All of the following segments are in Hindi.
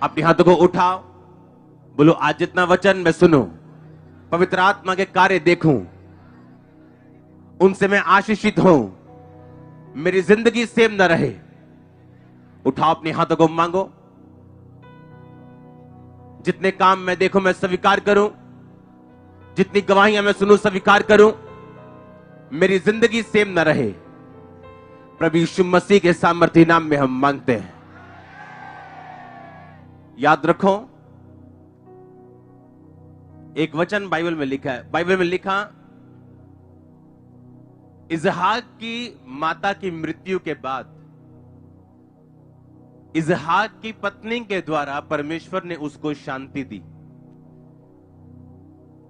अपने हाथों को उठाओ, बोलो आज जितना वचन मैं सुनूं, पवित्र आत्मा के कार्य देखूं, उनसे मैं आशीषित हूं, मेरी जिंदगी सेम न रहे। उठाओ अपने हाथों को, मांगो। जितने काम मैं देखूं मैं स्वीकार करूं, जितनी गवाहियां मैं सुनूं स्वीकार करूं, मेरी जिंदगी सेम न रहे। प्रभु यीशु मसीह के सामर्थ्य नाम में हम मांगते हैं। याद रखो, एक वचन बाइबल में लिखा है, बाइबल में लिखा, इसहाक की माता की मृत्यु के बाद इसहाक की पत्नी के द्वारा परमेश्वर ने उसको शांति दी।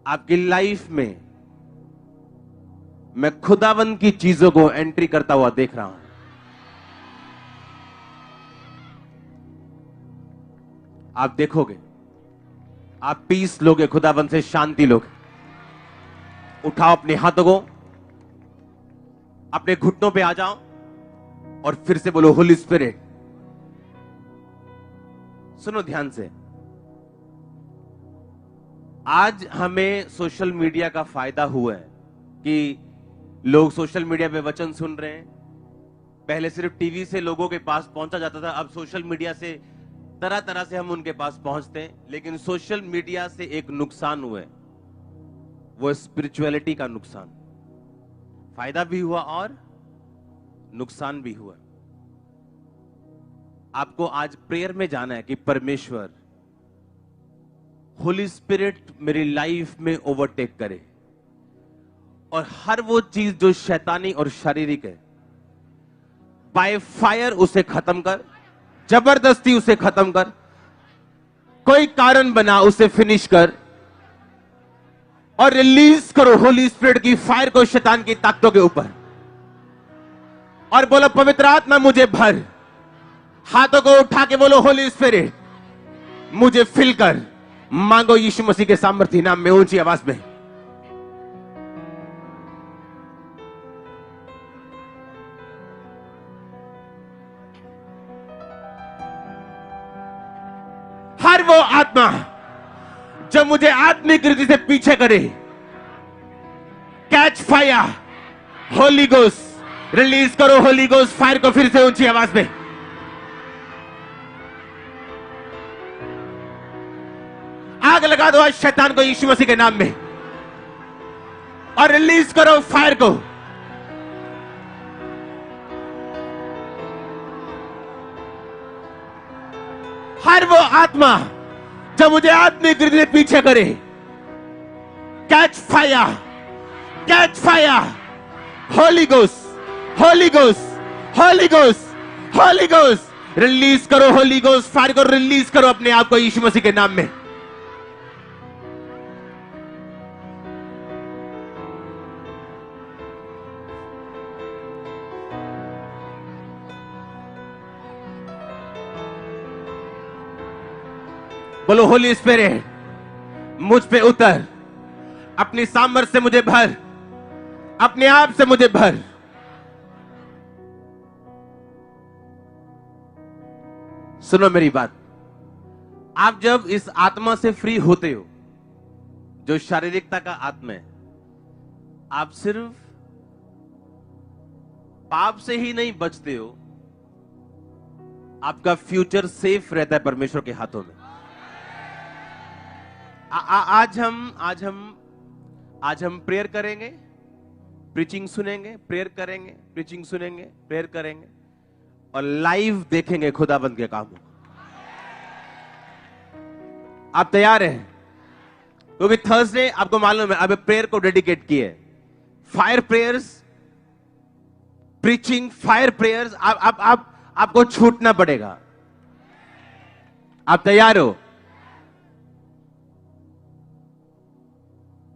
आपकी लाइफ में मैं खुदावंद की चीजों को एंट्री करता हुआ देख रहा हूं। आप देखोगे, आप पीस लोगे, खुदावंद से शांति लोगे। उठाओ अपने हाथों को, अपने घुटनों पे आ जाओ और फिर से बोलो, होली स्पिरिट। सुनो ध्यान से, आज हमें सोशल मीडिया का फायदा हुआ है कि लोग सोशल मीडिया पे वचन सुन रहे हैं। पहले सिर्फ टीवी से लोगों के पास पहुंचा जाता था, अब सोशल मीडिया से तरह तरह से हम उनके पास पहुंचते हैं। लेकिन सोशल मीडिया से एक नुकसान हुआ है, वो स्पिरिचुअलिटी का नुकसान। फायदा भी हुआ और नुकसान भी हुआ। आपको आज प्रेयर में जाना है कि परमेश्वर, होली स्पिरिट मेरी लाइफ में ओवरटेक करे और हर वो चीज जो शैतानी और शारीरिक है, बाय फायर उसे खत्म कर, जबरदस्ती उसे खत्म कर, कोई कारण बना उसे फिनिश कर और रिलीज करो होली स्पिरिट की फायर को शैतान की ताकतों के ऊपर। और बोलो, पवित्र आत्मा मुझे भर। हाथों को उठा के बोलो, होली स्पिरिट मुझे फिल कर। मांगो यीशु मसीह के सामर्थ्य नाम में ऊंची आवाज में। हर वो आत्मा जो मुझे आत्मिक रीति से पीछे करे, catch fire, Holi ghost release करो। होली गोस्ट फायर को फिर से ऊंची आवाज में। आग लगा दो आज शैतान को यीशु मसीह के नाम में और रिलीज करो फायर को। हर वो आत्मा जो मुझे आत्मिक रीति से पीछे करे, catch fire, catch fire, Holi ghost, Holi ghost, Holi ghost, Holi ghost release करो। होली गोस्ट फायर को रिलीज करो अपने आप को यीशु मसीह के नाम में। बोलो, होली स्पिरिट मुझ पे उतर, अपनी सामर्थ्य से मुझे भर, अपने आप से मुझे भर। सुनो मेरी बात, आप जब इस आत्मा से फ्री होते हो, जो शारीरिकता का आत्मा है, आप सिर्फ पाप से ही नहीं बचते हो, आपका फ्यूचर सेफ रहता है परमेश्वर के हाथों में। आज हम प्रेयर करेंगे, प्रीचिंग सुनेंगे, प्रेयर करेंगे, प्रीचिंग सुनेंगे, प्रेयर करेंगे और लाइव देखेंगे खुदाबंद के काम। आप तैयार हैं? क्योंकि थर्सडे आपको मालूम है अब प्रेयर को डेडिकेट किए, fire prayers, preaching, fire prayers. आपको छूटना पड़ेगा। आप तैयार हो?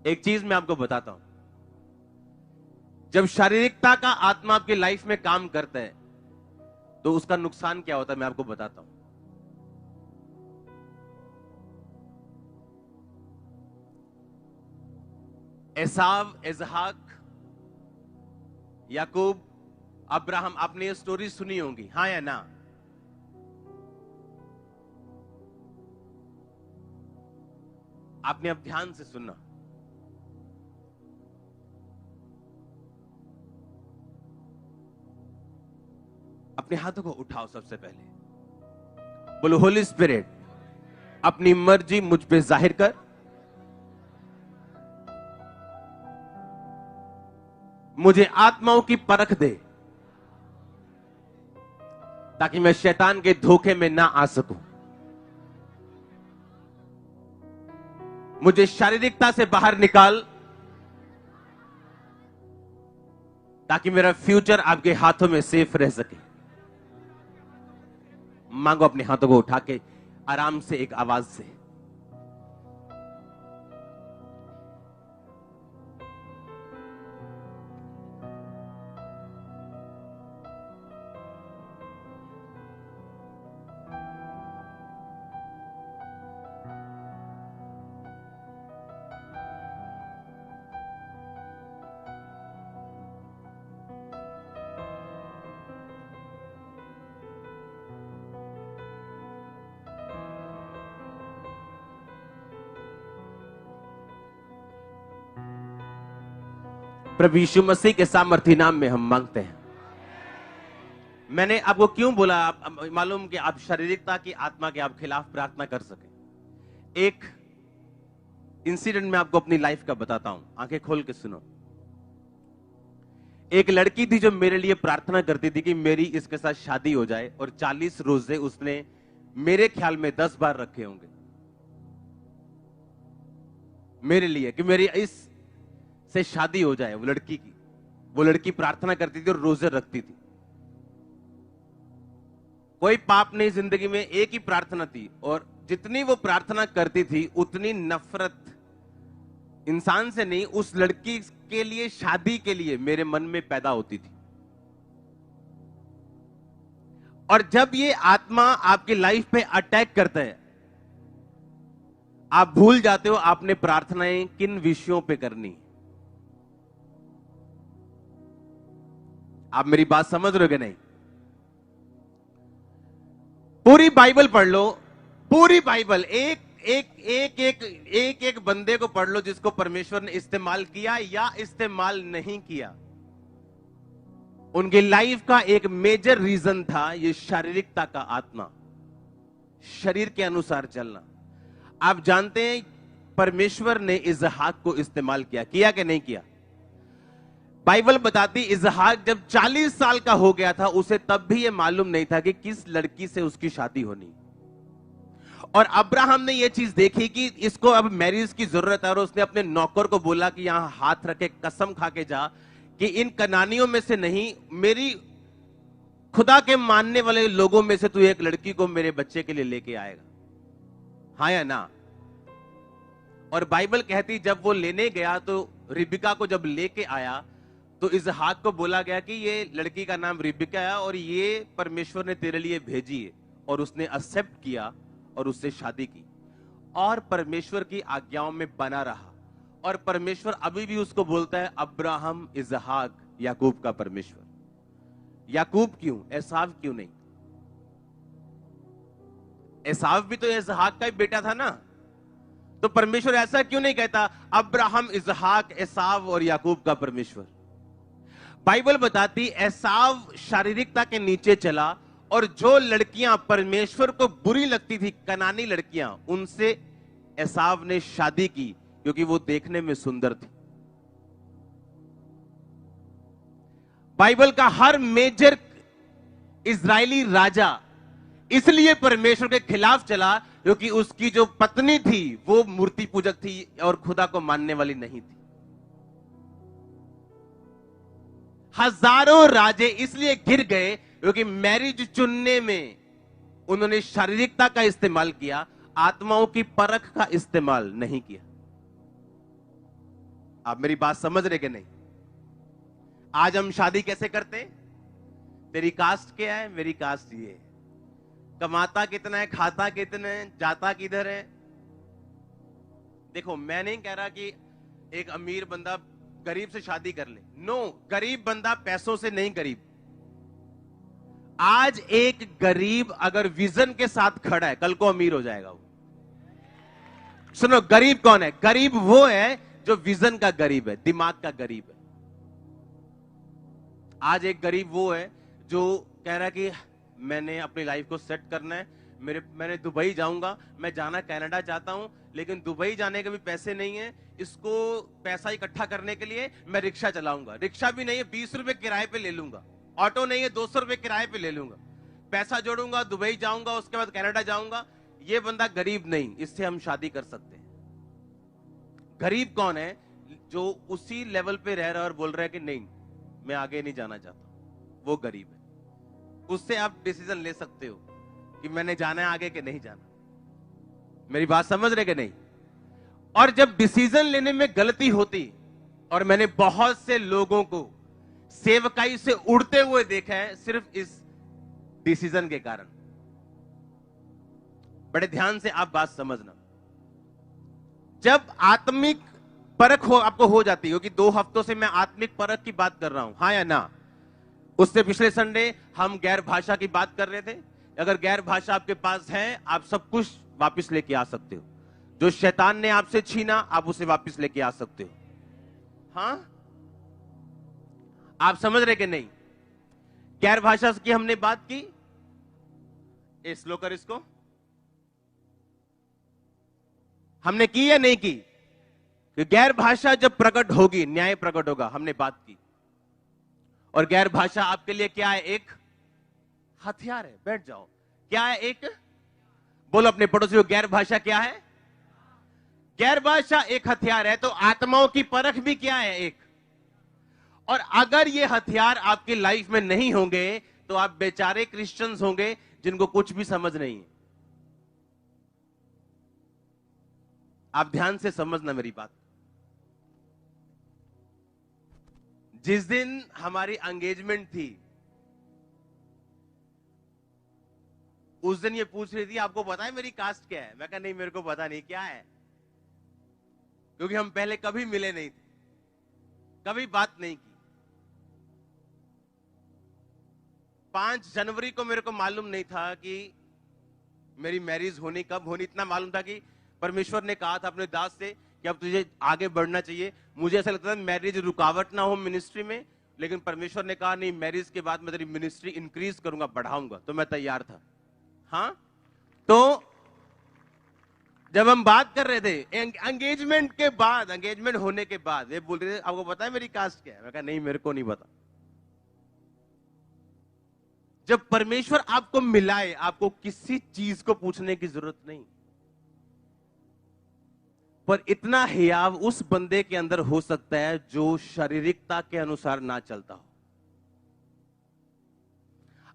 एक चीज मैं आपको बताता हूं, जब शारीरिकता का आत्मा आपकी लाइफ में काम करता है तो उसका नुकसान क्या होता है मैं आपको बताता हूं। एसाव, इसहाक, याकूब, अब्राहम, आपने ये स्टोरी सुनी होंगी, हाँ या ना? आपने अब ध्यान से सुनना। अपने हाथों को उठाओ। सबसे पहले बोलो, होली स्पिरिट अपनी मर्जी मुझ पे जाहिर कर, मुझे आत्माओं की परख दे, ताकि मैं शैतान के धोखे में ना आ सकूं। मुझे शारीरिकता से बाहर निकाल, ताकि मेरा फ्यूचर आपके हाथों में सेफ रह सके। मांगो अपने हाथों को उठा के आराम से एक आवाज से। प्रभु यीशु मसीह के सामर्थी नाम में हम मांगते हैं। मैंने आपको क्यों बोला, आप मालूम कि आप शारीरिकता की, आत्मा के आप खिलाफ प्रार्थना कर सके। एक इंसिडेंट मैं आपको अपनी लाइफ का बताता हूं, आंखें खोल के सुनो। एक लड़की थी जो मेरे लिए प्रार्थना करती थी कि मेरी इसके साथ शादी हो जाए, और 40 रोजे उसने मेरे ख्याल में 10 बार रखे होंगे मेरे लिए कि मेरी इस से शादी हो जाए। वो लड़की प्रार्थना करती थी और रोजे रखती थी। कोई पाप नहीं जिंदगी में, एक ही प्रार्थना थी, और जितनी वो प्रार्थना करती थी उतनी नफरत इंसान से नहीं, उस लड़की के लिए, शादी के लिए मेरे मन में पैदा होती थी। और जब ये आत्मा आपकी लाइफ पे अटैक करता है, आप भूल जाते हो आपने प्रार्थनाएं किन विषयों पे करनी। आप मेरी बात समझ रहे हो कि नहीं? पूरी बाइबल पढ़ लो, पूरी बाइबल, एक बंदे को पढ़ लो जिसको परमेश्वर ने इस्तेमाल किया या इस्तेमाल नहीं किया। उनकी लाइफ का एक मेजर रीजन था ये शारीरिकता का आत्मा, शरीर के अनुसार चलना। आप जानते हैं परमेश्वर ने इसहाक को इस्तेमाल किया कि नहीं किया? बाइबल बताती इसहाक जब 40 साल का हो गया था, उसे तब भी यह मालूम नहीं था कि किस लड़की से उसकी शादी होनी। और अब्राहम ने यह चीज देखी कि इसको अब मैरिज की जरूरत है, और उसने अपने नौकर को बोला कि यहां हाथ रखे कसम खा के जा कि इन कनानियों में से नहीं, मेरी खुदा के मानने वाले लोगों में से तू एक लड़की को मेरे बच्चे के लिए लेके आएगा, हाँ या ना? और बाइबल कहती जब वो लेने गया तो रिबिका को जब लेके आया तो इसहाक को बोला गया कि ये लड़की का नाम रिबिका है और ये परमेश्वर ने तेरे लिए भेजी है। और उसने एक्सेप्ट किया और उससे शादी की और परमेश्वर की आज्ञाओं में बना रहा। और परमेश्वर अभी भी उसको बोलता है अब्राहम, इसहाक, याकूब का परमेश्वर। याकूब क्यों, एसाव क्यों नहीं? एसाव भी तो इसहाक का ही बेटा था ना, तो परमेश्वर ऐसा क्यों नहीं कहता अब्राहम, इसहाक, एसाव और याकूब का परमेश्वर? बाइबल बताती एसाव शारीरिकता के नीचे चला, और जो लड़कियां परमेश्वर को बुरी लगती थी, कनानी लड़कियां, उनसे एसाव ने शादी की क्योंकि वो देखने में सुंदर थी। बाइबल का हर मेजर इजरायली राजा इसलिए परमेश्वर के खिलाफ चला क्योंकि उसकी जो पत्नी थी वो मूर्ति पूजक थी और खुदा को मानने वाली नहीं थी। हजारों राजे इसलिए गिर गए क्योंकि मैरिज चुनने में उन्होंने शारीरिकता का इस्तेमाल किया, आत्माओं की परख का इस्तेमाल नहीं किया। आप मेरी बात समझ रहे कि नहीं? आज हम शादी कैसे करते? तेरी कास्ट क्या है, मेरी कास्ट ये है, कमाता कितना है, खाता कितना है, जाता किधर है। देखो, मैं नहीं कह रहा कि एक अमीर बंदा गरीब से शादी कर ले, नो, गरीब बंदा पैसों से नहीं गरीब। आज एक गरीब अगर विजन के साथ खड़ा है, कल को अमीर हो जाएगा वो। सुनो, गरीब कौन है? गरीब वो है जो विजन का गरीब है, दिमाग का गरीब है। आज एक गरीब वो है जो कह रहा है कि मैंने अपनी लाइफ को सेट करना है, मैंने दुबई जाऊंगा, मैं जाना कनाडा चाहता हूं, लेकिन दुबई जाने के भी पैसे नहीं है, इसको पैसा इकट्ठा करने के लिए मैं रिक्शा चलाऊंगा। रिक्शा भी नहीं है, 20 रुपए किराए पे ले लूंगा। ऑटो नहीं है, 200 रुपए किराए पे ले लूंगा, पैसा जोड़ूंगा, दुबई जाऊंगा, उसके बाद कनाडा जाऊंगा। ये बंदा गरीब नहीं, इससे हम शादी कर सकते हैं। गरीब कौन है? जो उसी लेवल पे रह रहा है और बोल रहा है कि नहीं, मैं आगे नहीं जाना चाहता, वो गरीब है। उससे आप डिसीजन ले सकते हो कि मैंने जाना है आगे कि नहीं जाना। मेरी बात समझ रहे कि नहीं? और जब डिसीजन लेने में गलती होती, और मैंने बहुत से लोगों को सेवकाई से उड़ते हुए देखा है सिर्फ इस डिसीजन के कारण। बड़े ध्यान से आप बात समझना। जब आत्मिक परख आपको हो जाती है, क्योंकि 2 हफ्तों से मैं आत्मिक परख की बात कर रहा हूं, हाँ या ना? उससे पिछले संडे हम गैर भाषा की बात कर रहे थे। अगर गैर भाषा आपके पास है, आप सब कुछ वापस लेके आ सकते हो। जो शैतान ने आपसे छीना, आप उसे वापस लेके आ सकते हो। हाँ, आप समझ रहे कि नहीं? गैर भाषा की हमने बात की। स्लो कर इसको। हमने की या नहीं की? कि गैर भाषा जब प्रकट होगी, न्याय प्रकट होगा, हमने बात की। और गैर भाषा आपके लिए क्या है? एक हथियार है। बैठ जाओ। क्या है? एक, बोलो अपने पड़ोसी को, गैर भाषा क्या है? गैर भाषा एक हथियार है। तो आत्माओं की परख भी क्या है? एक। और अगर ये हथियार आपकी लाइफ में नहीं होंगे तो आप बेचारे क्रिश्चियंस होंगे जिनको कुछ भी समझ नहीं है। आप ध्यान से समझना मेरी बात। जिस दिन हमारी एंगेजमेंट थी, उस दिन ये पूछ रही थी आपको पता है मेरी कास्ट क्या है? मैं कहा नहीं, मेरे को पता नहीं क्या है, क्योंकि हम पहले कभी मिले नहीं थे, कभी बात नहीं की। 5 जनवरी को मेरे को मालूम नहीं था कि मेरी मैरिज होनी कब होनी। इतना मालूम था कि परमेश्वर ने कहा था अपने दास से कि अब तुझे आगे बढ़ना चाहिए। मुझे ऐसा लगता था मैरिज रुकावट ना हो मिनिस्ट्री में, लेकिन परमेश्वर ने कहा नहीं, मैरिज के बाद मैं तेरी मिनिस्ट्री इंक्रीज करूंगा, बढ़ाऊंगा। तो मैं तैयार था। हाँ, तो जब हम बात कर रहे थे एंगेजमेंट के बाद, एंगेजमेंट होने के बाद, ये बोल रहे थे आपको पता है मेरी कास्ट क्या है? मैं कहा नहीं, मेरे को नहीं पता। जब परमेश्वर आपको मिलाए, आपको किसी चीज को पूछने की जरूरत नहीं, पर इतना हियाव उस बंदे के अंदर हो सकता है जो शारीरिकता के अनुसार ना चलता हो।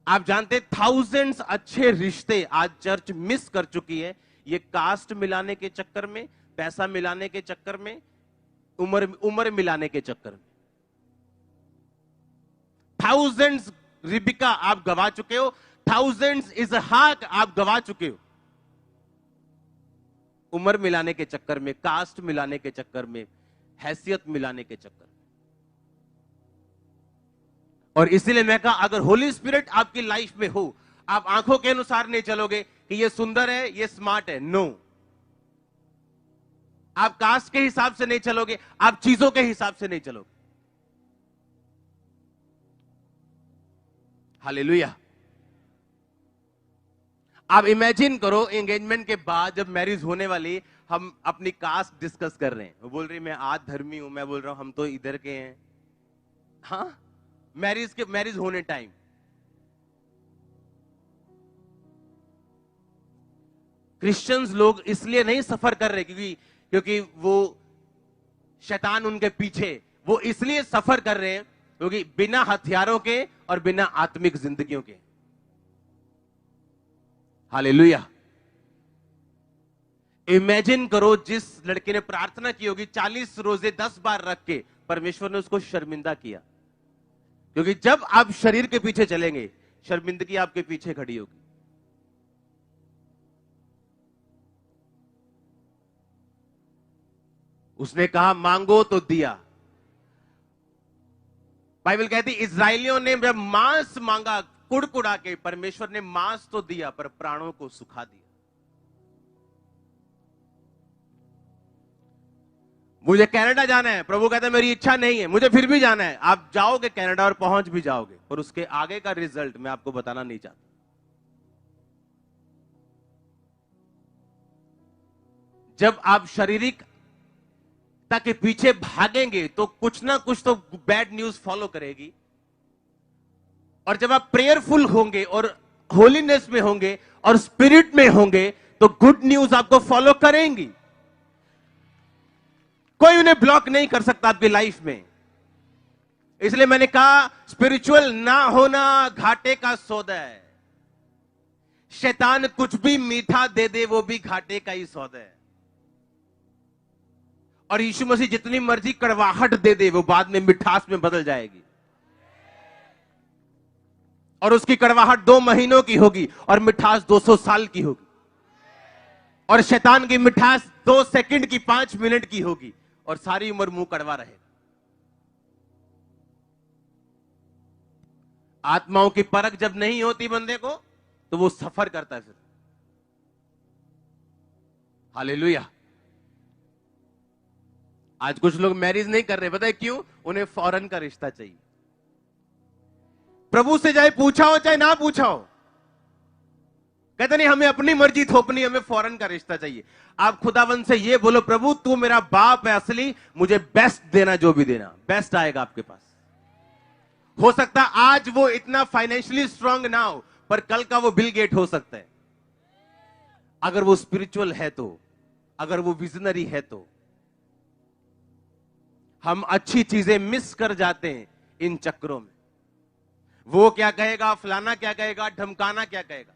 आप जानते, थाउजेंड्स अच्छे रिश्ते आज चर्च मिस कर चुकी है, ये कास्ट मिलाने के चक्कर में, पैसा मिलाने के चक्कर में, उम्र मिलाने के चक्कर में। थाउजेंड्स रिबिका आप गवा चुके हो, थाउजेंड्स इसहाक आप गवा चुके हो, उम्र मिलाने के चक्कर में, कास्ट मिलाने के चक्कर में, हैसियत मिलाने के चक्कर में। और इसीलिए मैं कहा, अगर होली स्पिरिट आपकी लाइफ में हो, आप आंखों के अनुसार नहीं चलोगे कि ये सुंदर है, ये स्मार्ट है। नो, आप कास्ट के हिसाब से नहीं चलोगे, आप चीजों के हिसाब से नहीं चलोगे। हालेलुया। आप इमेजिन करो, एंगेजमेंट के बाद जब मैरिज होने वाली, हम अपनी कास्ट डिस्कस कर रहे हैं। वो बोल रही मैं आज धर्मी हूं, मैं बोल रहा हूं हम तो इधर के हैं। हाँ, मैरिज होने टाइम क्रिश्चियंस लोग इसलिए नहीं सफर कर रहे क्योंकि वो शैतान उनके पीछे, वो इसलिए सफर कर रहे हैं क्योंकि बिना हथियारों के और बिना आत्मिक जिंदगियों के। हालेलुया। इमेजिन करो, जिस लड़के ने प्रार्थना की होगी 40 रोजे 10 बार रख के, परमेश्वर ने उसको शर्मिंदा किया, क्योंकि जब आप शरीर के पीछे चलेंगे, शर्मिंदगी आपके पीछे खड़ी होगी। उसने कहा मांगो तो दिया। बाइबल कहती इजरायलियों ने जब मांस मांगा कुड़कुड़ा के, परमेश्वर ने मांस तो दिया पर प्राणों को सुखा दिया। मुझे कनाडा जाना है, प्रभु कहता है मेरी इच्छा नहीं है, मुझे फिर भी जाना है। आप जाओगे कनाडा और पहुंच भी जाओगे, और उसके आगे का रिजल्ट मैं आपको बताना नहीं चाहता। जब आप शारीरिकता के पीछे भागेंगे तो कुछ ना कुछ तो बैड न्यूज फॉलो करेगी, और जब आप प्रेयरफुल होंगे और होलीनेस में होंगे और स्पिरिट में होंगे तो गुड न्यूज आपको फॉलो करेंगी। कोई उन्हें ब्लॉक नहीं कर सकता आपकी लाइफ में। इसलिए मैंने कहा स्पिरिचुअल ना होना घाटे का सौदा है। शैतान कुछ भी मीठा दे दे वो भी घाटे का ही सौदा है, और यीशु मसीह जितनी मर्जी कड़वाहट दे दे वो बाद में मिठास में बदल जाएगी, और उसकी कड़वाहट 2 महीनों की होगी और मिठास 200 साल की होगी, और शैतान की मिठास 2 सेकंड की 5 मिनट की होगी, और सारी उम्र मुंह कड़वा रहेगा। आत्माओं की परख जब नहीं होती बंदे को तो वो सफर करता है फिर। हालेलुया। आज कुछ लोग मैरिज नहीं कर रहे, पता है क्यों? उन्हें फौरन का रिश्ता चाहिए। प्रभु से चाहे पूछा हो चाहे ना पूछा हो, कहते नहीं हमें अपनी मर्जी थोपनी, हमें फौरन का रिश्ता चाहिए। आप खुदावन से ये बोलो, प्रभु तू मेरा बाप है असली, मुझे बेस्ट देना, जो भी देना बेस्ट आएगा आपके पास। हो सकता आज वो इतना फाइनेंशियली स्ट्रांग ना हो, पर कल का वो बिल गेट हो सकता है, अगर वो स्पिरिचुअल है तो, अगर वो विजनरी है तो। हम अच्छी चीजें मिस कर जाते हैं इन चक्रों में। वो क्या कहेगा, फलाना क्या कहेगा, ढमकाना क्या कहेगा।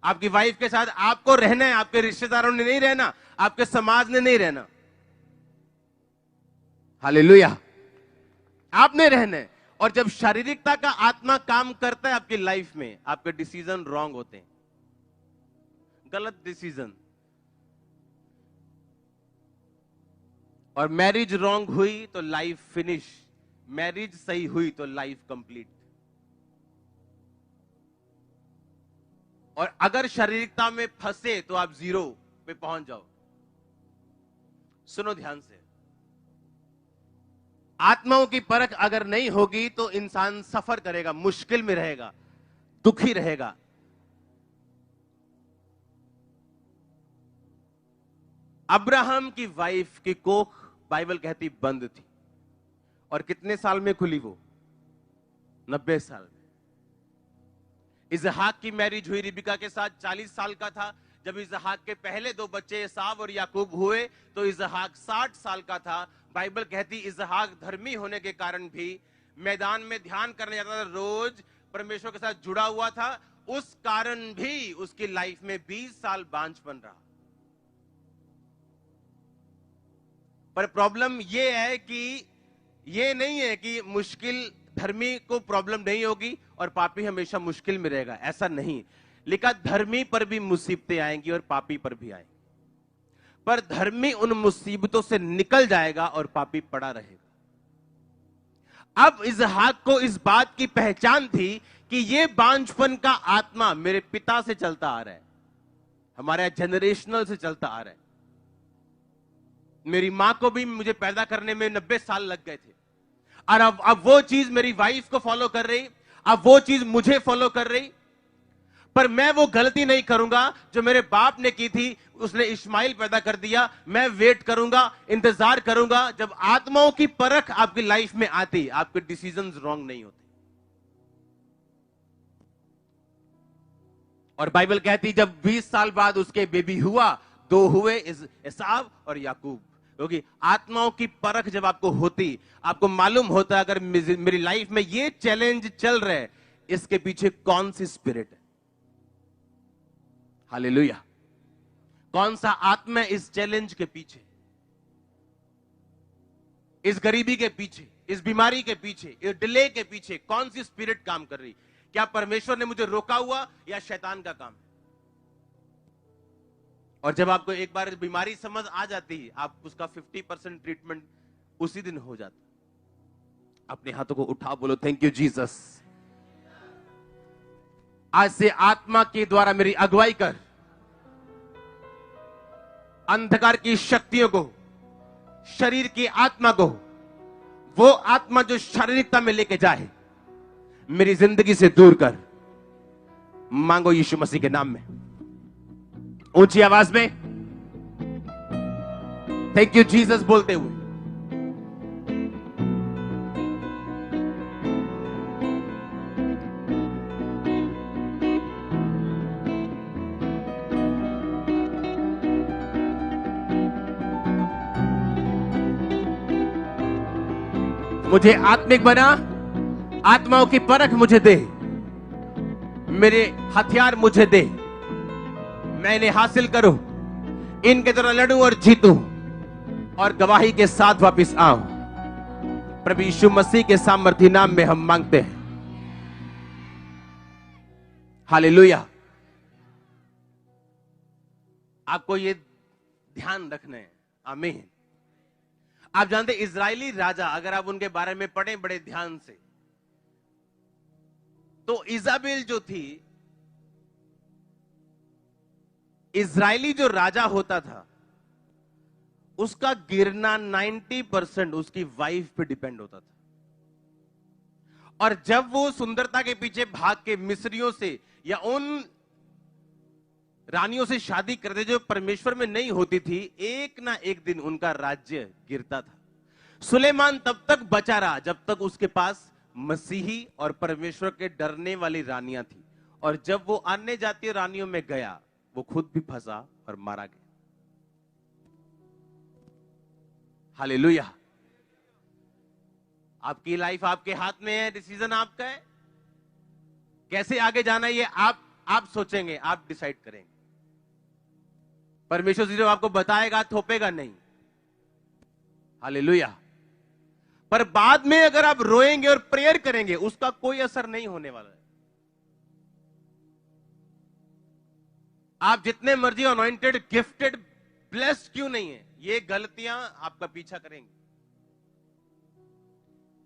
आपकी वाइफ के साथ आपको रहना है, आपके रिश्तेदारों ने नहीं रहना, आपके समाज ने नहीं रहना। हालेलुया। आपने रहना है। और जब शारीरिकता का आत्मा काम करता है आपकी लाइफ में, आपके डिसीजन रॉन्ग होते हैं, गलत डिसीजन। और मैरिज रॉन्ग हुई तो लाइफ फिनिश, मैरिज सही हुई तो लाइफ कंप्लीट। और अगर शारीरिकता में फंसे तो आप 0 पे पहुंच जाओ। सुनो ध्यान से, आत्माओं की परख अगर नहीं होगी तो इंसान सफर करेगा, मुश्किल में रहेगा, दुखी रहेगा। अब्राहम की वाइफ की कोख बाइबल कहती बंद थी, और कितने साल में खुली वो? 90 साल में। इजहाक की मैरिज हुई रिबिका के साथ, 40 साल का था। जब इजहाक के पहले 2 बच्चे एसाव और याकूब हुए तो इजहाक 60 साल का था। बाइबल कहती इजहाक धर्मी होने के कारण भी मैदान में ध्यान करने जाता था, रोज परमेश्वर के साथ जुड़ा हुआ था, उस कारण भी उसकी लाइफ में 20 साल बांझपन रहा। पर प्रॉब्लम ये है कि ये नहीं है कि मुश्किल धर्मी को प्रॉब्लम नहीं होगी और पापी हमेशा मुश्किल में रहेगा, ऐसा नहीं। लिखा धर्मी पर भी मुसीबतें आएंगी और पापी पर भी आएंगी, पर धर्मी उन मुसीबतों से निकल जाएगा और पापी पड़ा रहेगा। अब इसहाक को इस बात की पहचान थी कि ये बांझपन का आत्मा मेरे पिता से चलता आ रहा है, हमारे जनरेशनल से चलता आ रहा है। मेरी मां को भी मुझे पैदा करने में 90 साल लग गए थे, और अब वो चीज मेरी वाइफ को फॉलो कर रही, अब वो चीज मुझे फॉलो कर रही। पर मैं वो गलती नहीं करूंगा जो मेरे बाप ने की थी, उसने इस्माइल पैदा कर दिया। मैं वेट करूंगा, इंतजार करूंगा। जब आत्माओं की परख आपकी लाइफ में आती, आपके डिसीजंस रॉन्ग नहीं होते। और बाइबल कहती जब 20 साल बाद उसके बेबी हुआ, 2 हुए, एसाव और याकूब। क्योंकि आत्माओं की परख जब आपको होती, आपको मालूम होता है अगर मेरी लाइफ में ये चैलेंज चल रहा है, इसके पीछे कौन सी स्पिरिट है। हालेलुया। कौन सा आत्मा इस चैलेंज के पीछे, इस गरीबी के पीछे, इस बीमारी के पीछे, इस डिले के पीछे कौन सी स्पिरिट काम कर रही? क्या परमेश्वर ने मुझे रोका हुआ या शैतान का काम है? और जब आपको एक बार बीमारी समझ आ जाती है, आप उसका 50% ट्रीटमेंट उसी दिन हो जाता। अपने हाथों को उठा, बोलो थैंक यू जीसस। आज से आत्मा के द्वारा मेरी अगुवाई कर, अंधकार की शक्तियों को शरीर की आत्मा को, वो आत्मा जो शारीरिकता में लेके जाए, मेरी जिंदगी से दूर कर। मांगो यीशु मसीह के नाम में, ऊंची आवाज में थैंक यू जीसस बोलते हुए। मुझे आत्मिक बना, आत्माओं की परख मुझे दे, मेरे हथियार मुझे दे, मैं इन्हें हासिल करूं, इनके तरह लड़ूं और जीतूं और गवाही के साथ वापस आऊं। प्रभु यीशु मसीह के सामर्थी नाम में हम मांगते हैं, हालेलुया। आपको ये ध्यान रखना है, आमीन। आप जानते इजरायली राजा, अगर आप उनके बारे में पढ़ें बड़े ध्यान से, तो इजाबेल जो थी, इजरायली जो राजा होता था, उसका गिरना 90% उसकी वाइफ पे डिपेंड होता था। और जब वो सुंदरता के पीछे भाग के मिस्रियों से या उन रानियों से शादी करते जो परमेश्वर में नहीं होती थी, एक ना एक दिन उनका राज्य गिरता था। सुलेमान तब तक बचा रहा जब तक उसके पास मसीही और परमेश्वर के डरने वाली रानियां थी, और जब वो अन्य जातीय रानियों में गया, वो खुद भी फंसा और मारा गया। हालेलुया। आपकी लाइफ आपके हाथ में है, डिसीजन आपका है। कैसे आगे जाना ये आप सोचेंगे, आप डिसाइड करेंगे। परमेश्वर सिर्फ आपको बताएगा, थोपेगा नहीं। हालेलुया। पर बाद में अगर आप रोएंगे और प्रेयर करेंगे, उसका कोई असर नहीं होने वाला है। आप जितने मर्जी अनॉइंटेड, गिफ्टेड, ब्लेस्ड क्यों नहीं है, ये गलतियां आपका पीछा करेंगी।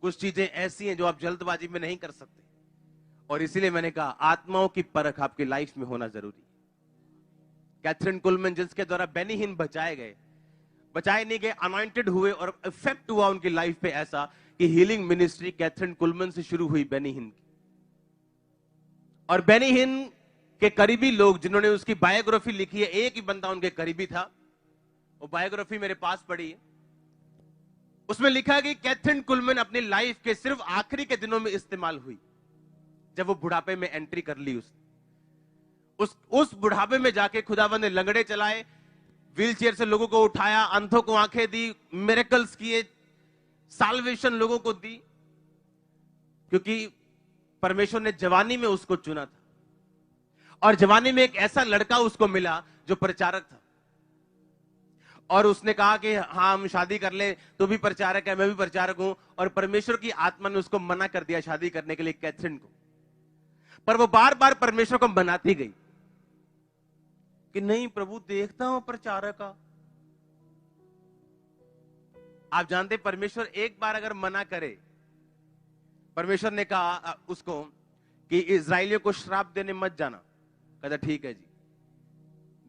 कुछ चीजें ऐसी हैं जो आप जल्दबाजी में नहीं कर सकते, और इसीलिए मैंने कहा आत्माओं की परख आपकी लाइफ में होना जरूरी है। कैथरीन कुलमैन, जिसके द्वारा बेनी हिन बचाए नहीं गए, अनॉइंटेड हुए और इफेक्ट हुआ उनकी लाइफ पे ऐसा कि हीलिंग मिनिस्ट्री कैथरीन कुलमैन से शुरू हुई बेनी हिन की। और बेनी हिन के करीबी लोग जिन्होंने उसकी बायोग्राफी लिखी है, एक ही बंदा उनके करीबी था, वो बायोग्राफी मेरे पास पड़ी है। उसमें लिखा कि कैथरीन कुलमैन अपनी लाइफ के सिर्फ आखिरी के दिनों में इस्तेमाल हुई, जब वो बुढ़ापे में एंट्री कर ली। उस बुढ़ापे में जाके खुदावंद ने लंगड़े चलाए, व्हीलचेयर से लोगों को उठाया, अंधों को आंखें दी, मिरेकल्स किए, साल्वेशन लोगों को दी, क्योंकि परमेश्वर ने जवानी में उसको चुना था। और जवानी में एक ऐसा लड़का उसको मिला जो प्रचारक था, और उसने कहा कि हाँ हम शादी कर ले, तू भी प्रचारक है, मैं भी प्रचारक हूं। और परमेश्वर की आत्मा ने उसको मना कर दिया शादी करने के लिए कैथरीन को। पर वो बार बार परमेश्वर को मनाती गई कि नहीं प्रभु, देखता हूं प्रचारक का। आप जानते परमेश्वर एक बार अगर मना करे, परमेश्वर ने कहा उसको कि इजराइलियों को श्राप देने मत जाना। कहता ठीक है जी।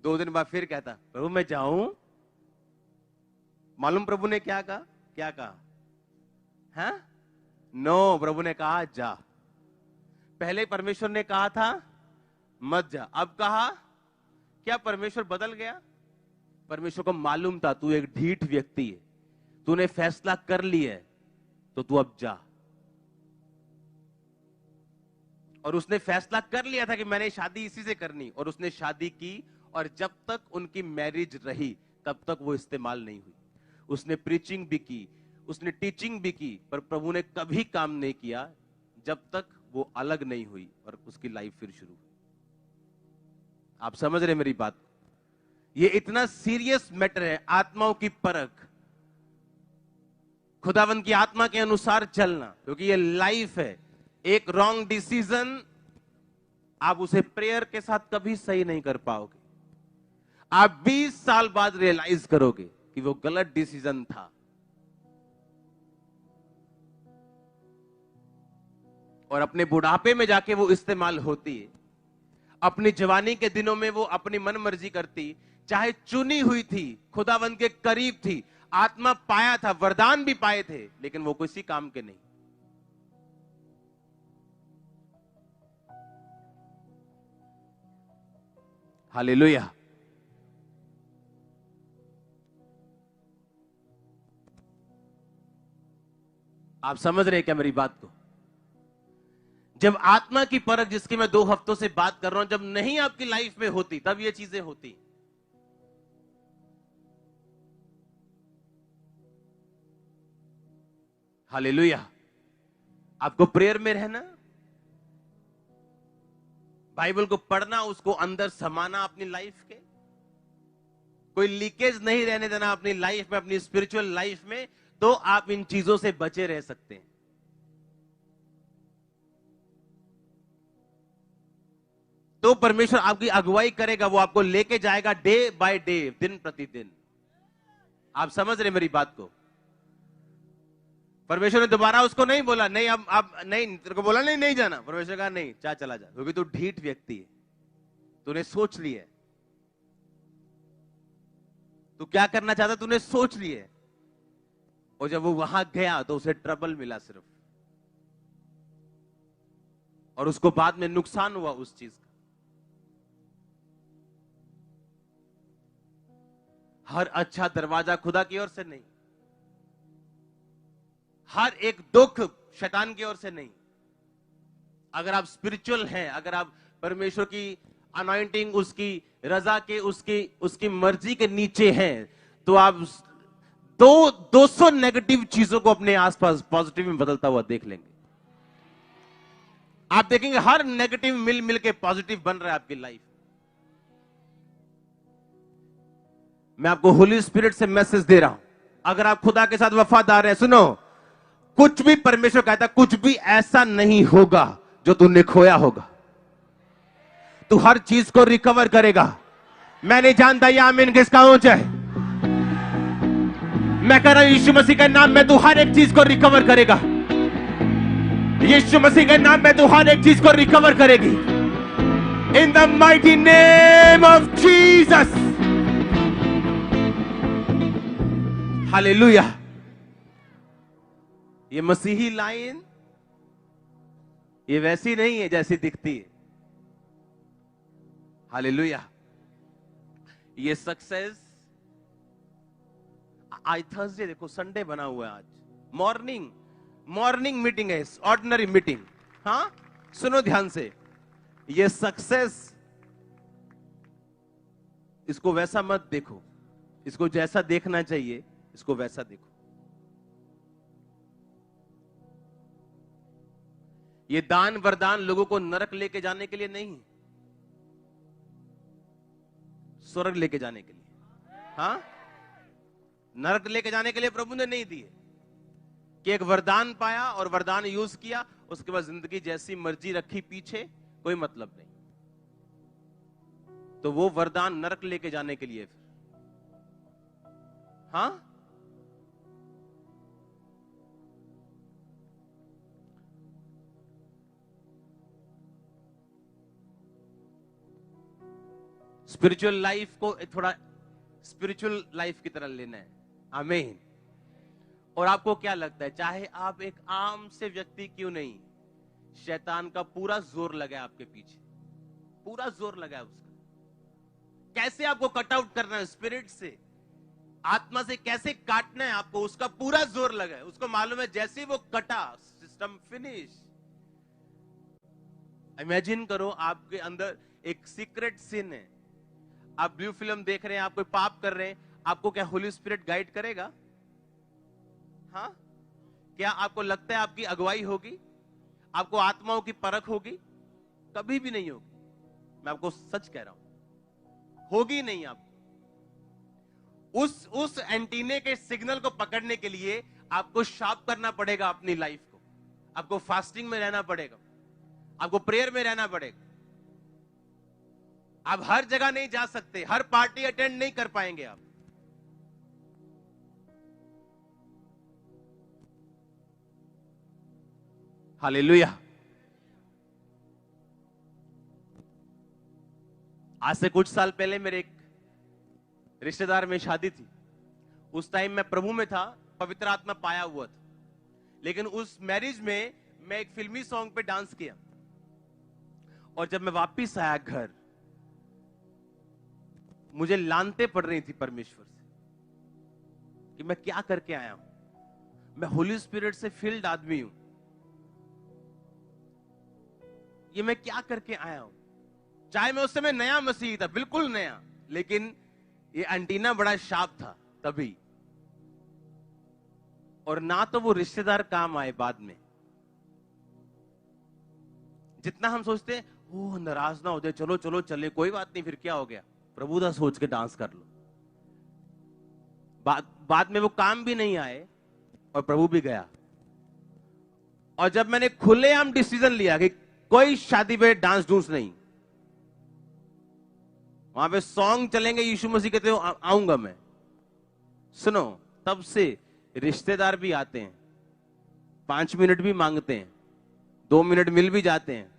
2 दिन बाद फिर कहता प्रभु मैं जाऊं। मालूम प्रभु ने क्या कहा? है नो, प्रभु ने कहा जा। पहले परमेश्वर ने कहा था मत जा, अब कहा। क्या परमेश्वर बदल गया? परमेश्वर को मालूम था तू एक ढीठ व्यक्ति है, तूने फैसला कर लिया है, तो तू अब जा। और उसने फैसला कर लिया था कि मैंने शादी इसी से करनी, और उसने शादी की। और जब तक उनकी मैरिज रही तब तक वो इस्तेमाल नहीं हुई। उसने प्रीचिंग भी की, उसने टीचिंग भी की, पर प्रभु ने कभी काम नहीं किया जब तक वो अलग नहीं हुई और उसकी लाइफ फिर शुरू हुई। आप समझ रहे मेरी बात? ये इतना सीरियस मैटर है, आत्माओं की परख, खुदावंद की आत्मा के अनुसार चलना, क्योंकि ये लाइफ है। एक रॉन्ग डिसीजन आप उसे प्रेयर के साथ कभी सही नहीं कर पाओगे। आप 20 साल बाद रियलाइज करोगे कि वो गलत डिसीजन था। और अपने बुढ़ापे में जाके वो इस्तेमाल होती है। अपनी जवानी के दिनों में वो अपनी मन मर्जी करती, चाहे चुनी हुई थी, खुदावंद के करीब थी, आत्मा पाया था, वरदान भी पाए थे, लेकिन वो किसी काम के नहीं। हालेलुया। आप समझ रहे हैं क्या मेरी बात को? जब आत्मा की परख, जिसकी मैं 2 हफ्तों से बात कर रहा हूं, जब नहीं आपकी लाइफ में होती, तब ये चीजें होती। हालेलुया। आपको प्रेयर में रहना, बाइबल को पढ़ना, उसको अंदर समाना अपनी लाइफ के, कोई लीकेज नहीं रहने देना अपनी लाइफ में, अपनी स्पिरिचुअल लाइफ में, तो आप इन चीजों से बचे रह सकते हैं। तो परमेश्वर आपकी अगुवाई करेगा, वो आपको लेके जाएगा डे बाय डे, दिन प्रतिदिन। आप समझ रहे मेरी बात को? परमेश्वर ने दोबारा उसको नहीं बोला, नहीं अब नहीं, तेरे को बोला नहीं नहीं जाना। परमेश्वर कहा नहीं, चला जा, क्योंकि तू ढीठ व्यक्ति है, तूने सोच लिया है, तू क्या करना चाहता तूने सोच लिया है। और जब वो वहां गया तो उसे ट्रबल मिला सिर्फ, और उसको बाद में नुकसान हुआ उस चीज का। हर अच्छा दरवाजा खुदा की ओर से नहीं, हर एक दुख शैतान की ओर से नहीं। अगर आप स्पिरिचुअल हैं, अगर आप परमेश्वर की अनॉइंटिंग, उसकी रजा के, उसकी मर्जी के नीचे हैं, तो आप 200 नेगेटिव चीजों को अपने आसपास पॉजिटिव में बदलता हुआ देख लेंगे। आप देखेंगे हर नेगेटिव मिल मिल के पॉजिटिव बन रहा है आपकी लाइफ। मैं आपको होली स्पिरिट से मैसेज दे रहा हूं, अगर आप खुदा के साथ वफादार हैं, सुनो, कुछ भी परमेश्वर कहता, कुछ भी ऐसा नहीं होगा जो तूने खोया होगा। तू हर चीज को रिकवर करेगा। मैं नहीं जानता ये आमीन किसका ऊंचा है। मैं कह रहा हूं यीशु मसीह के नाम में तू हर एक चीज को रिकवर करेगा। यीशु मसीह के नाम में तू हर एक चीज को रिकवर करेगी। In the mighty name of Jesus. Hallelujah. ये मसीही लाइन ये वैसी नहीं है जैसी दिखती है। हालेलुया। ये सक्सेस, आज थर्सडे, देखो संडे बना हुआ है, आज मॉर्निंग मीटिंग है, ऑर्डिनरी मीटिंग। हाँ, सुनो ध्यान से, ये सक्सेस, इसको वैसा मत देखो, इसको जैसा देखना चाहिए इसको वैसा देखो। ये दान वरदान लोगों को नरक लेके जाने के लिए नहीं, स्वर्ग लेके जाने के लिए। हाँ, नरक लेके जाने के लिए प्रभु ने नहीं दिए, कि एक वरदान पाया और वरदान यूज किया, उसके बाद जिंदगी जैसी मर्जी रखी पीछे, कोई मतलब नहीं। तो वो वरदान नरक लेके जाने के लिए फिर। हाँ, स्पिरिचुअल लाइफ को थोड़ा स्पिरिचुअल लाइफ की तरह लेना है। आमीन। और आपको क्या लगता है, चाहे आप एक आम से व्यक्ति क्यों नहीं, शैतान का पूरा जोर लगा है आपके पीछे, पूरा जोर लगा है उसका। कैसे आपको कट आउट करना है स्पिरिट से, आत्मा से कैसे काटना है आपको, उसका पूरा जोर लगा है। उसको मालूम है जैसे वो कटा, सिस्टम फिनिश। इमेजिन करो आपके अंदर एक सीक्रेट सिन है, आप ब्लू फिल्म देख रहे हैं, आप कोई पाप कर रहे हैं, आपको क्या होली स्पिरिट गाइड करेगा? हाँ, क्या आपको लगता है आपकी अगुवाई होगी, आपको आत्माओं की परख होगी? कभी भी नहीं होगी। मैं आपको सच कह रहा हूं, होगी नहीं। आपको उस एंटीने के सिग्नल को पकड़ने के लिए आपको शार्प करना पड़ेगा अपनी लाइफ को, आपको फास्टिंग में रहना पड़ेगा, आपको प्रेयर में रहना पड़ेगा। आप हर जगह नहीं जा सकते, हर पार्टी अटेंड नहीं कर पाएंगे आप। हालेलुया। आज से कुछ साल पहले मेरे एक रिश्तेदार में शादी थी। उस टाइम मैं प्रभु में था, पवित्र आत्मा पाया हुआ था, लेकिन उस मैरिज में मैं एक फिल्मी सॉन्ग पे डांस किया, और जब मैं वापिस आया घर, मुझे लानते पड़ रही थी परमेश्वर से कि मैं क्या करके आया हूं। मैं होली स्पिरिट से फिल्ड आदमी हूं, ये मैं क्या करके आया हूं। चाहे मैं उस समय नया मसीही था, बिल्कुल नया, लेकिन ये एंटीना बड़ा शार्प था तभी। और ना तो वो रिश्तेदार काम आए बाद में, जितना हम सोचते हैं वो नाराज ना हो जाए, चलो चलो चले, कोई बात नहीं, फिर क्या हो गया, प्रभु दा सोच के डांस कर लो। बाद में वो काम भी नहीं आए और प्रभु भी गया। और जब मैंने खुलेआम डिसीजन लिया कि कोई शादी पे डांस डूंस नहीं, वहां पे सॉन्ग चलेंगे, यीशु मसीह कहते हो आऊंगा मैं, सुनो, तब से रिश्तेदार भी आते हैं, 5 मिनट भी मांगते हैं, 2 मिनट मिल भी जाते हैं,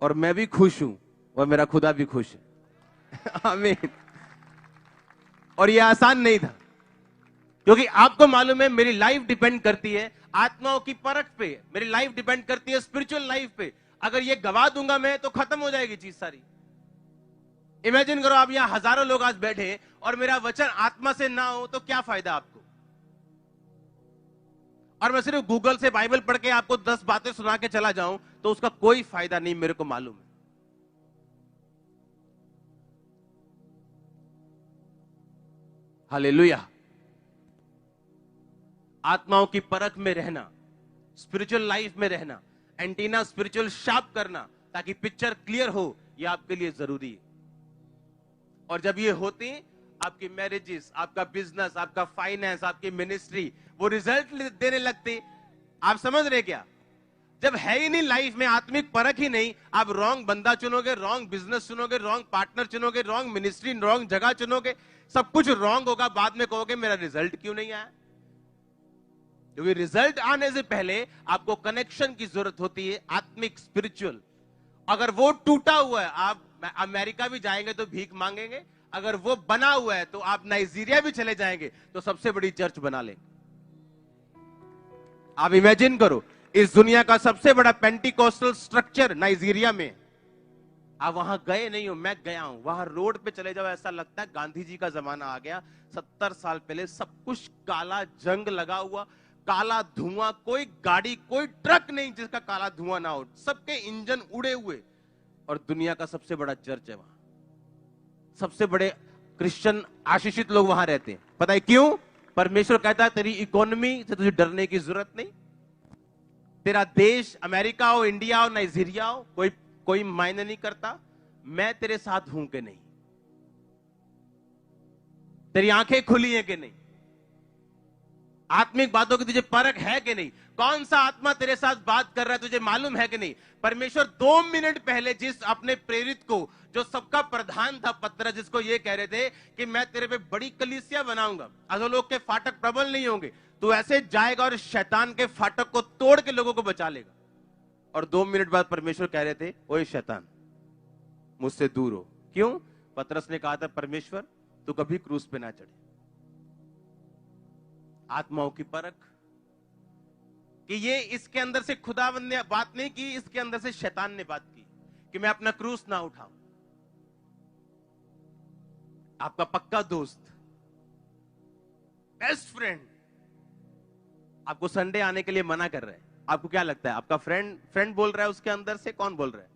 और मैं भी खुश हूं और मेरा खुदा भी खुश है। आमीन। और ये आसान नहीं था, क्योंकि आपको मालूम है मेरी लाइफ डिपेंड करती है आत्माओं की परख पे, मेरी लाइफ डिपेंड करती है स्पिरिचुअल लाइफ पे। अगर ये गवा दूंगा मैं तो खत्म हो जाएगी चीज सारी। इमेजिन करो आप यहां हजारों लोग आज बैठे और मेरा वचन आत्मा से ना हो तो क्या फायदा आपको। और मैं सिर्फ गूगल से बाइबल पढ़ के आपको 10 बातें सुना के चला जाऊं तो उसका कोई फायदा नहीं, मेरे को मालूम है। हालेलुया। आत्माओं की परख में रहना, स्पिरिचुअल लाइफ में रहना, एंटीना स्पिरिचुअल शार्प करना ताकि पिक्चर क्लियर हो, यह आपके लिए जरूरी है। और जब ये होती, आपकी मैरिजेस, आपका बिजनेस, आपका फाइनेंस, आपकी मिनिस्ट्री वो रिजल्ट देने लगती। आप समझ रहे क्या? जब है ही नहीं लाइफ में आत्मिक परख ही नहीं, आप रॉन्ग बंदा चुनोगे, रॉन्ग बिजनेस चुनोगे, रॉन्ग पार्टनर चुनोगे, रॉन्ग मिनिस्ट्री, रॉन्ग जगह चुनोगे, सब कुछ रॉन्ग होगा। बाद में कहोगे मेरा रिजल्ट क्यों नहीं आया? क्योंकि रिजल्ट आने से पहले आपको कनेक्शन की जरूरत होती है, आत्मिक स्पिरिचुअल। अगर वो टूटा हुआ है, आप अमेरिका भी जाएंगे तो भीख मांगेंगे, अगर वो बना हुआ है तो आप नाइजीरिया भी चले जाएंगे तो सबसे बड़ी चर्च बना लेंगे। आप इमेजिन करो, इस दुनिया का सबसे बड़ा पेंटिकोस्टल स्ट्रक्चर नाइजीरिया में। आप वहां गए नहीं हो, मैं गया हूं। वहां रोड पे चले जाओ, ऐसा लगता है गांधी जी का जमाना आ गया। 70 साल पहले सब कुछ काला, जंग लगा हुआ, काला धुआं, कोई गाड़ी, कोई ट्रक नहीं जिसका काला धुआं ना हो, सबके इंजन उड़े हुए। और दुनिया का सबसे बड़ा चर्च है वहां, सबसे बड़े क्रिश्चियन आशीषित लोग वहां रहते हैं। पता है क्यों? परमेश्वर कहता है तेरी इकोनॉमी से तुझे डरने की जरूरत नहीं। तेरा देश अमेरिका हो, इंडिया हो, नाइजीरिया हो, कोई मायने नहीं करता। मैं तेरे साथ हूं कि नहीं, तेरी आंखें खुली हैं कि नहीं, आत्मिक बातों की तुझे परख है कि नहीं, कौन सा आत्मा तेरे साथ बात कर रहा है तुझे मालूम है कि नहीं। परमेश्वर 2 मिनट पहले जिस अपने प्रेरित को, जो सबका प्रधान था पतरस, जिसको ये कह रहे थे कि मैं तेरे पे बड़ी कलीसिया बनाऊंगा, अधोलोक के फाटक प्रबल नहीं होंगे, तो ऐसे जाएगा और शैतान के फाटक को तोड़ के लोगों को बचा लेगा। और 2 मिनट बाद परमेश्वर कह रहे थे ओए शैतान मुझसे दूर हो। क्यों? पतरस ने कहा था परमेश्वर तू कभी क्रूस पे ना चढ़े। आत्माओं की परख कि ये इसके अंदर से खुदावंद ने बात नहीं की, इसके अंदर से शैतान ने बात की कि मैं अपना क्रूस ना उठाऊं। आपका पक्का दोस्त, बेस्ट फ्रेंड आपको संडे आने के लिए मना कर रहा है। आपको क्या लगता है? आपका फ्रेंड बोल रहा है, उसके अंदर से कौन बोल रहा है?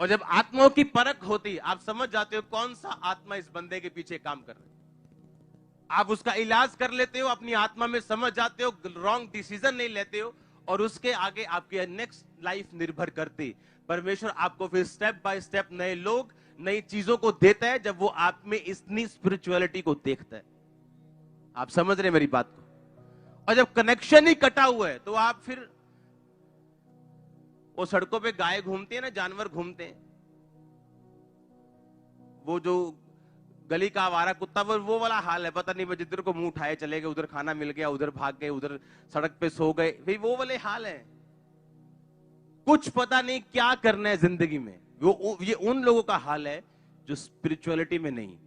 और जब आत्माओं की परख होती, आप समझ जाते हो कौन सा आत्मा इस बंदे के पीछे काम कर रहा है। आप उसका इलाज कर लेते हो, अपनी आत्मा में समझ जाते हो, रॉन्ग डिसीजन नहीं लेते हो, और उसके आगे आपकी नेक्स्ट लाइफ निर्भर करती। परमेश्वर आपको फिर स्टेप बाय स्टेप नए लोग, नई चीजों को देता है जब वो आप में इतनी स्पिरिचुअलिटी को देखता है। आप समझ रहे मेरी बात को? और जब कनेक्शन ही कटा हुआ है तो आप फिर वो सड़कों पे गाय घूमती है ना, जानवर घूमते हैं, वो जो गली का आवारा कुत्ता, वो वाला हाल है। पता नहीं जिधर को मुंह उठाए चले गए, उधर खाना मिल गया, उधर भाग गए, उधर सड़क पे सो गए, भाई वो वाले हाल है। कुछ पता नहीं क्या करना है जिंदगी में, ये उन लोगों का हाल है जो स्पिरिचुअलिटी में नहीं।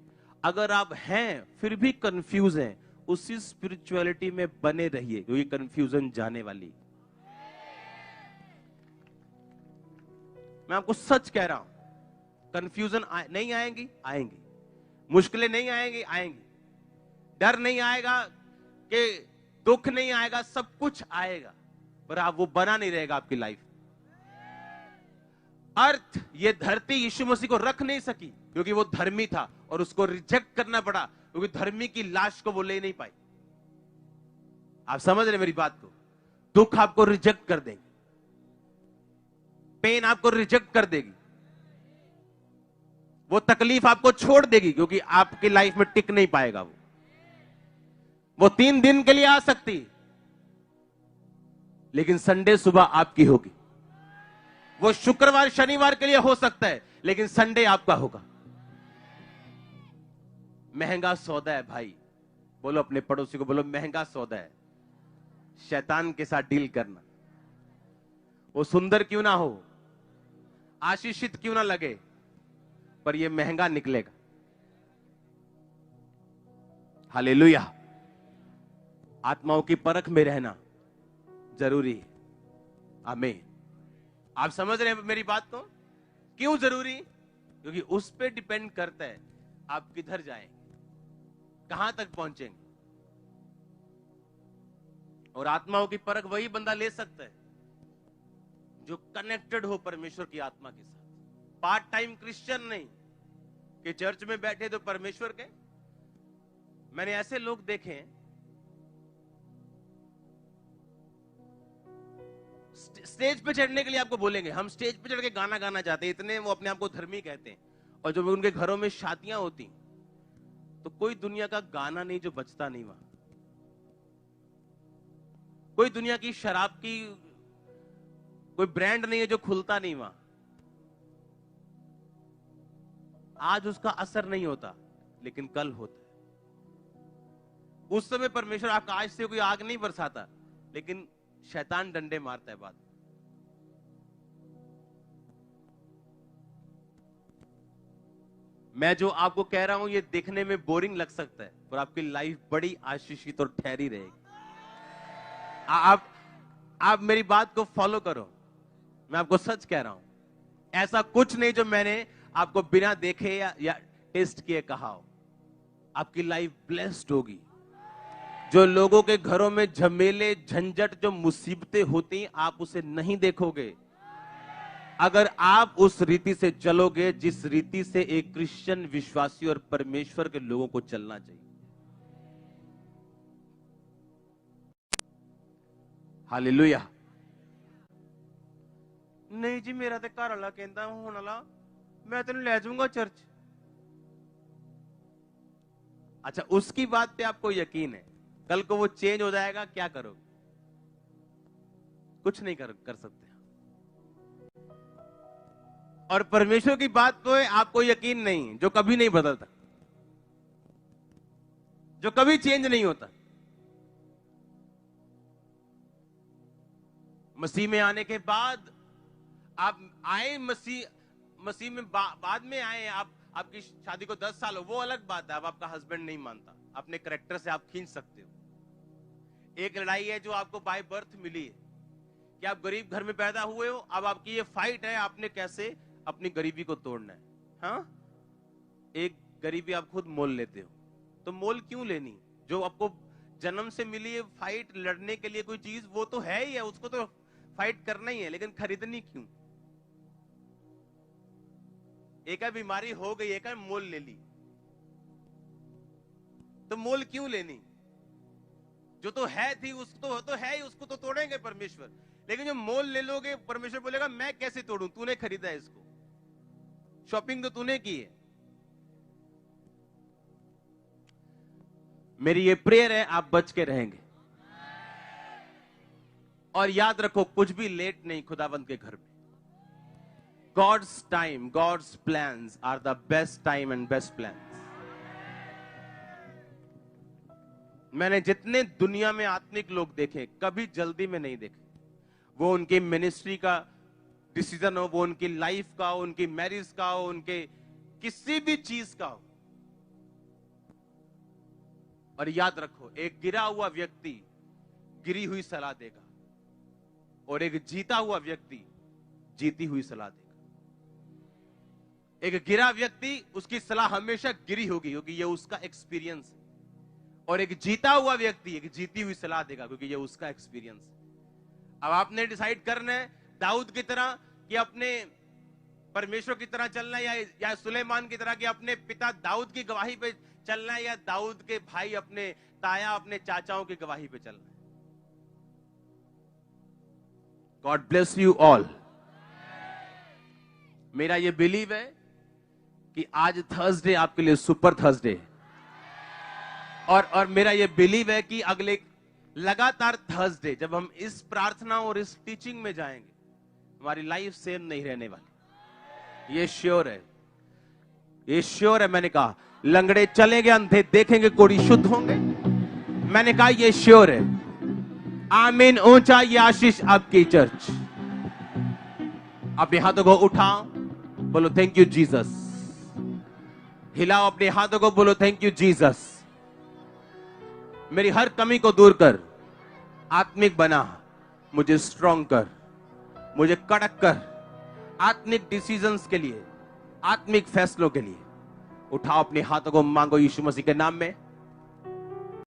अगर आप हैं फिर भी कंफ्यूज हैं, उसी स्पिरिचुअलिटी में बने रहिए, क्योंकि कंफ्यूजन जाने वाली। मैं आपको सच कह रहा हूं, कंफ्यूजन नहीं आएंगी, आएंगी। मुश्किलें नहीं आएंगी, आएंगी। डर नहीं आएगा कि दुख नहीं आएगा, सब कुछ आएगा, पर आप वो बना नहीं रहेगा आपकी लाइफ। अर्थ ये धरती यीशु मसीह को रख नहीं सकी क्योंकि वो धर्मी था और उसको रिजेक्ट करना पड़ा, क्योंकि धर्मी की लाश को वो ले नहीं पाई। आप समझ रहे मेरी बात को? दुख आपको रिजेक्ट कर देंगे, पेन आपको रिजेक्ट कर देगी, वो तकलीफ आपको छोड़ देगी, क्योंकि आपकी लाइफ में टिक नहीं पाएगा। वो 3 दिन के लिए आ सकती, लेकिन संडे सुबह आपकी होगी। वो शुक्रवार शनिवार के लिए हो सकता है, लेकिन संडे आपका होगा। महंगा सौदा है भाई। बोलो अपने पड़ोसी को, बोलो महंगा सौदा है शैतान के साथ डील करना। वो सुंदर क्यों ना हो, आशीषित क्यों ना लगे, पर ये महंगा निकलेगा। हालेलुया। आत्माओं की परख में रहना जरूरी है। आमीन। आप समझ रहे हैं मेरी बात को? क्यों जरूरी? क्योंकि उस पे डिपेंड करता है आप किधर जाएंगे, कहां तक पहुंचेंगे। और आत्माओं की परख वही बंदा ले सकता है जो कनेक्टेड हो परमेश्वर की आत्मा के साथ। पार्ट टाइम क्रिश्चियन नहीं कि चर्च में बैठे तो परमेश्वर के। मैंने ऐसे लोग देखे हैं, स्टेज पे चढ़ने के लिए आपको बोलेंगे हम स्टेज पे चढ़ के गाना गाना चाहते हैं, इतने वो अपने आप को धर्मी कहते हैं। और जब उनके घरों में शादियां होती तो कोई दुनिया का गाना नहीं जो बजता नहीं वहां, कोई दुनिया की शराब की कोई ब्रांड नहीं है जो खुलता नहीं वहां। आज उसका असर नहीं होता, लेकिन कल होता है। उस समय परमेश्वर आकाश से कोई आग नहीं बरसाता, लेकिन शैतान डंडे मारता है। बाद मैं जो आपको कह रहा हूं ये देखने में बोरिंग लग सकता है, पर आपकी लाइफ बड़ी आशीषित और ठहरी रहेगी। आप मेरी बात को फॉलो करो। मैं आपको सच कह रहा हूं, ऐसा कुछ नहीं जो मैंने आपको बिना देखे या टेस्ट किए कहा हो। आपकी लाइफ ब्लेस्ड होगी। जो लोगों के घरों में झमेले झंझट जो मुसीबतें होती आप उसे नहीं देखोगे, अगर आप उस रीति से चलोगे जिस रीति से एक क्रिश्चियन विश्वासी और परमेश्वर के लोगों को चलना चाहिए। हालेलुया। नहीं जी मेरा तो घर वाला कहता होने वाला मैं तेन ले जाऊंगा चर्च। अच्छा, उसकी बात पे आपको यकीन है कल को वो चेंज हो जाएगा, क्या करोगे? कुछ नहीं कर सकते। और परमेश्वर की बात पे आपको यकीन नहीं, जो कभी नहीं बदलता, जो कभी चेंज नहीं होता। मसीह में आने के बाद आप आए, मसीह में बाद में आए, आपकी शादी को 10 साल हो, वो अलग बात है। अब आपका हस्बैंड नहीं मानता, अपने कैरेक्टर से आप खींच सकते हो। एक लड़ाई है जो आपको बाय बर्थ मिली है कि आप गरीब घर में पैदा हुए हो। अब आपकी ये फाइट है, आपने कैसे अपनी गरीबी को तोड़ना है। हाँ, एक गरीबी आप खुद मोल लेते हो, तो मोल क्यों लेनी? जो आपको जन्म से मिली है फाइट लड़ने के लिए कोई चीज, वो तो है ही है, उसको तो फाइट करना ही है, लेकिन खरीदनी क्यों? एक बीमारी हो गई, एक मोल ले ली, तो मोल क्यों लेनी? जो तो है थी उसको तो है ही, उसको तो तोड़ेंगे परमेश्वर। लेकिन जो मोल ले लोगे, परमेश्वर बोलेगा मैं कैसे तोड़ूं, तूने खरीदा है इसको, शॉपिंग तो तूने की है। मेरी ये प्रेयर है आप बच के रहेंगे। और याद रखो, कुछ भी लेट नहीं खुदावंत के घर में। God's time, God's plans are the best time and best plans. मैंने जितने दुनिया में आत्मिक लोग देखे, कभी जल्दी में नहीं देखे। वो उनकी मिनिस्ट्री का डिसीजन हो, वो उनकी लाइफ का हो, उनकी मैरिज का हो, उनके किसी भी चीज का हो। और याद रखो, एक गिरा हुआ व्यक्ति गिरी हुई सलाह देगा और एक जीता हुआ व्यक्ति जीती हुई सलाह देगा। एक गिरा व्यक्ति, उसकी सलाह हमेशा गिरी होगी क्योंकि ये उसका एक्सपीरियंस है, और एक जीता हुआ व्यक्ति एक जीती हुई सलाह देगा क्योंकि ये उसका एक्सपीरियंस है। अब आपने डिसाइड करना है दाऊद की तरह कि अपने परमेश्वर की तरह चलना है, या सुलेमान की तरह कि अपने पिता दाऊद की गवाही पे चलना है, या दाऊद के भाई अपने ताया अपने चाचाओं की गवाही पे चलना है। God bless you all. मेरा ये बिलीव है कि आज थर्सडे आपके लिए सुपर थर्सडे है, और मेरा ये बिलीव है कि अगले लगातार थर्सडे जब हम इस प्रार्थना और इस टीचिंग में जाएंगे, हमारी लाइफ सेम नहीं रहने वाली। ये श्योर है, ये श्योर है। मैंने कहा लंगड़े चलेंगे, अंधे देखेंगे, कोढ़ी शुद्ध होंगे। मैंने कहा ये श्योर है। आमीन। ऊंचा ये आशीष आपकी चर्च। अपने हाथों को उठाओ, बोलो थैंक यू जीसस। हिलाओ अपने हाथों को, बोलो थैंक यू जीसस। मेरी हर कमी को दूर कर, आत्मिक बना, मुझे स्ट्रॉन्ग कर, मुझे कड़क कर, आत्मिक डिसीजंस के लिए, आत्मिक फैसलों के लिए। उठाओ अपने हाथों को, मांगो यीशु मसीह के नाम में।